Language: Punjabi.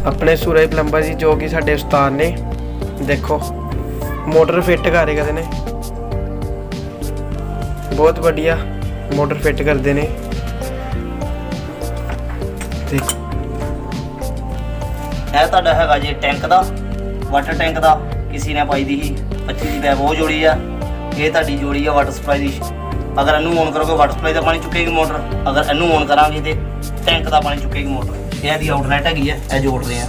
अपने सूरज प्लंबर जी जो कि साडे उस्ताद ने। देखो मोटर फिट कर रहे करते ने, बहुत बढ़िया मोटर फिट करते ने। देखो ਇਹ ਤੁਹਾਡਾ ਹੈਗਾ ਜੀ ਟੈਂਕ ਦਾ, ਵਾਟਰ ਟੈਂਕ ਦਾ ਕਿਸੇ ਨੇ ਪਾਈ ਦੀ ਸੀ 25 ਦੀ ਪੈਪ, ਉਹ ਜੋੜੀ ਆ। ਇਹ ਤੁਹਾਡੀ ਜੋੜੀ ਆ ਵਾਟਰ ਸਪਲਾਈ ਦੀ। ਅਗਰ ਇਹਨੂੰ ਔਨ ਕਰੋਗੇ ਵਾਟਰ ਸਪਲਾਈ ਦਾ ਪਾਣੀ ਚੁੱਕੇਗੀ ਮੋਟਰ, ਅਗਰ ਇਹਨੂੰ ਔਨ ਕਰਾਂਗੇ ਤੇ ਟੈਂਕ ਦਾ ਪਾਣੀ ਚੁੱਕੇਗੀ ਮੋਟਰ। ਇਹ ਦੀ ਆਊਟਲੈਟ ਹੈਗੀ ਆ, ਇਹ ਜੋੜ ਰਹੇ ਆ।